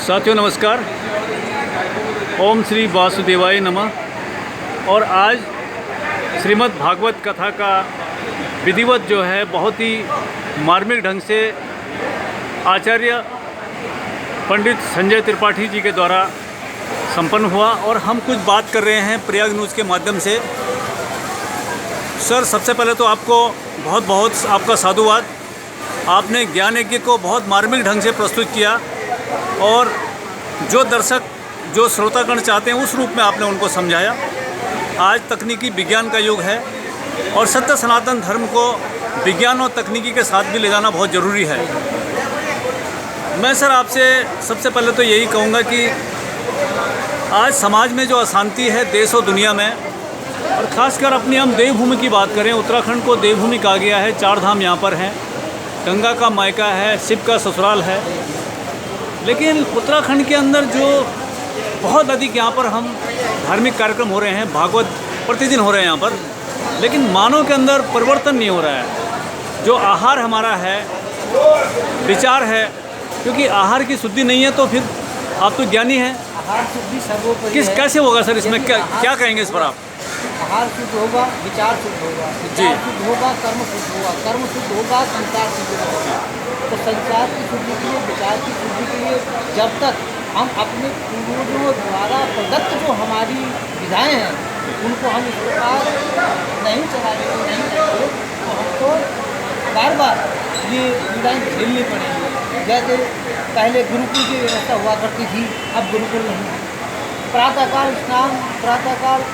साथियों नमस्कार। ओम श्री वासुदेवाय नमः। और आज श्रीमद् भागवत कथा का विधिवत जो है बहुत ही मार्मिक ढंग से आचार्य पंडित संजय त्रिपाठी जी के द्वारा संपन्न हुआ और हम कुछ बात कर रहे हैं प्रयाग न्यूज़ के माध्यम से। सर, सबसे पहले तो आपको बहुत बहुत आपका साधुवाद। आपने ज्ञान यज्ञ को बहुत मार्मिक ढंग से प्रस्तुत किया और जो दर्शक जो श्रोतागण चाहते हैं उस रूप में आपने उनको समझाया। आज तकनीकी विज्ञान का युग है और सत्य सनातन धर्म को विज्ञान और तकनीकी के साथ भी ले जाना बहुत ज़रूरी है। मैं सर आपसे सबसे पहले तो यही कहूँगा कि आज समाज में जो अशांति है देश और दुनिया में, और ख़ासकर अपनी हम देवभूमि की बात करें, उत्तराखंड को देवभूमि कहा गया है। 4 धाम यहाँ पर हैं, गंगा का मायका है, शिव का ससुराल है। लेकिन उत्तराखंड के अंदर जो बहुत अधिक यहाँ पर हम धार्मिक कार्यक्रम हो रहे हैं, भागवत प्रतिदिन हो रहे हैं यहाँ पर, लेकिन मानव के अंदर परिवर्तन नहीं हो रहा है। जो आहार हमारा है, विचार है, क्योंकि आहार की शुद्धि नहीं है तो फिर आप तो ज्ञानी हैं, आहार शुद्धि सर्वोपरि है। कैसे होगा सर इसमें? क्या कहेंगे इस पर आप? आहार शुद्ध होगा, विचार शुद्ध होगा, विचार शुद्ध होगा, कर्म शुद्ध होगा, कर्म शुद्ध होगा, संसार शुद्ध होगा। तो संसार की शुद्धि के लिए, विचार की शुद्धि के लिए जब तक हम अपने पूर्वजों द्वारा प्रदत्त जो हमारी विधाएँ हैं उनको हम इस प्रकार नहीं चलाएंगे, नहीं करेंगे, तो हमको बार बार ये विधाएँ झेलनी पड़ेंगी। जैसे पहले गुरुकुल की व्यवस्था हुआ करती थी, अब गुरुकुल नहीं। प्रातःकाल स्नान, प्रातःकाल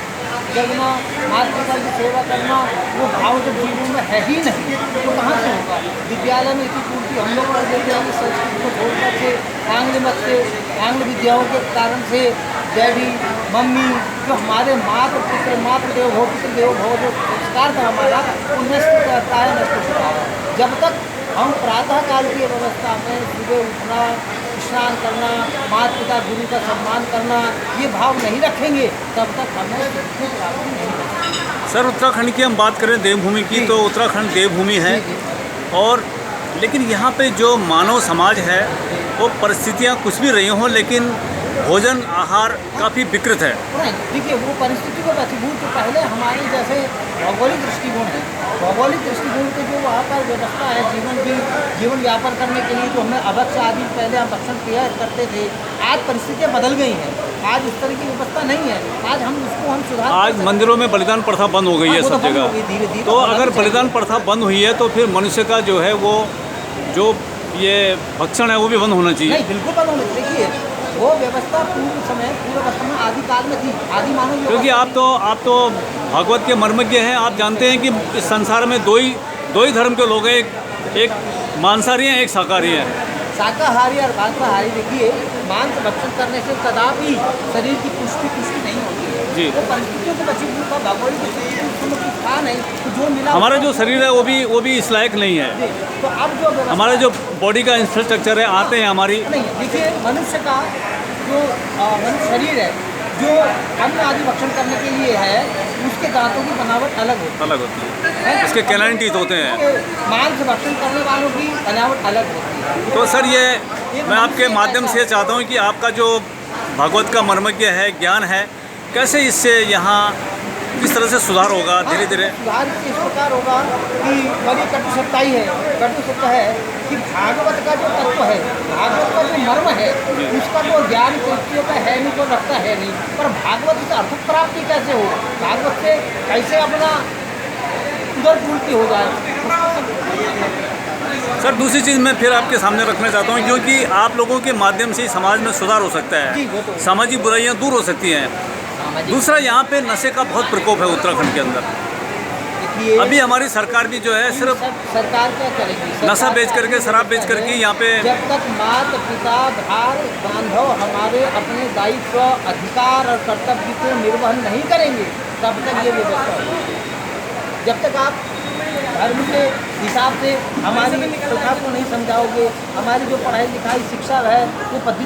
जगना, माता पिता की सेवा करना, वो भाव जब जीवन में है ही नहीं तो कहाँ से होगा? विद्यालय में इतनी पूर्ति हम लोग पढ़ देते हैं, संस्कृत को छोड़कर से आंग्ल मत से, आंग्ल विद्याओं के कारण से डैडी मम्मी जो हमारे मातृ देव भव जो संस्कार था हमारा, वो नष्ट करता है, नष्ट होता है। जब तक हम प्रातःकाल की व्यवस्था में सुबह उठना, स्नान करना, माता पिता गुरु का सम्मान करना, ये भाव नहीं रखेंगे तब तक हमें सिद्धि प्राप्ति नहीं होगी। सर, उत्तराखंड की हम बात करें देवभूमि की, तो उत्तराखंड देवभूमि है और लेकिन यहाँ पे जो मानव समाज है वो परिस्थितियाँ कुछ भी रही हों, लेकिन भोजन आहार काफ़ी विकृत है। देखिए, वो परिस्थिति को प्रतिभूत तो पहले हमारे जैसे भौगोलिक दृष्टिकोण है, भौगोलिक दृष्टिकोण के जो वहाँ पर व्यवस्था है जीवन यापन करने के लिए जो हमें अभक्ष आदि पहले हम भक्षण किया करते थे, आज परिस्थितियाँ बदल गई हैं। आज उस तरह की व्यवस्था नहीं है। आज हम उसको हम सुधार, आज मंदिरों में बलिदान प्रथा बंद हो गई है सब जगह। धीरे धीरे तो अगर बलिदान प्रथा बंद हुई है तो फिर मनुष्य का जो है वो जो ये भक्षण है वो भी बंद होना चाहिए। नहीं, बिल्कुल बंद होना चाहिए। देखिए, वो व्यवस्था पूर्व अवस्था में आदि काल में थी, आदि मानव। क्योंकि आप तो भागवत के मर्मज्ञ हैं। आप जानते हैं कि इस संसार में दो ही धर्म के लोग हैं, एक मांसाहारी हैं, एक शाकाहारी हैं। शाकाहारी और मांसाहारी, देखिए, मांस भक्षण करने से कदापि शरीर की पुष्टि नहीं होती है जी। वो परिस्थितियों को बची हुई भगवान खा नहीं, तो जो मिला हमारा जो शरीर है वो भी इस लायक नहीं है। तो अब जो हमारा जो बॉडी का इंफ्रास्ट्रक्चर है, आते हैं हमारी नहीं। देखिए, मनुष्य का जो मनुष्य शरीर है जो अन्न आदि भक्षण करने के लिए है, उसके दांतों की बनावट अलग होती है। उसके कैनाइन टीथ होते हैं। मांस भक्षण करने वालों की बनावट अलग होती है। तो सर, ये मैं आपके माध्यम से चाहता हूँ कि आपका जो भागवत का मर्मज्ञ है, ज्ञान है, कैसे इससे यहाँ किस तरह से सुधार होगा? धीरे धीरे सुधार इस प्रकार होगा कि बड़ी कटु सत्ताई है, कटु सत्य है कि भागवत का जो तत्व है, भागवत का जो मर्म है, उसका तो ज्ञान कृतियों का है नहीं, तो रखता है नहीं। पर भागवत से अर्थ प्राप्ति कैसे हो, भागवत से कैसे अपना उदर पूर्ति हो जाए। सर, दूसरी चीज़ मैं फिर आपके सामने रखना चाहता हूँ, क्योंकि आप लोगों के माध्यम से समाज में सुधार हो सकता है, सामाजिक बुराइयाँ दूर हो सकती हैं। दूसरा, यहाँ पे नशे का बहुत प्रकोप है उत्तराखंड के अंदर। अभी हमारी सरकार भी जो है सिर्फ सरकार क्या करेगी? नशा बेच करके, शराब बेच करके यहाँ पे, जब तक माता पिता भाई बांधव हमारे अपने दायित्व, अधिकार और कर्तव्य को निर्वहन नहीं करेंगे तब तक ये व्यवस्था होगी। जब तक आप धर्म के हिसाब से हमारी प्रथा को नहीं समझाओगे, हमारी जो पढ़ाई लिखाई शिक्षा है वो पद्धति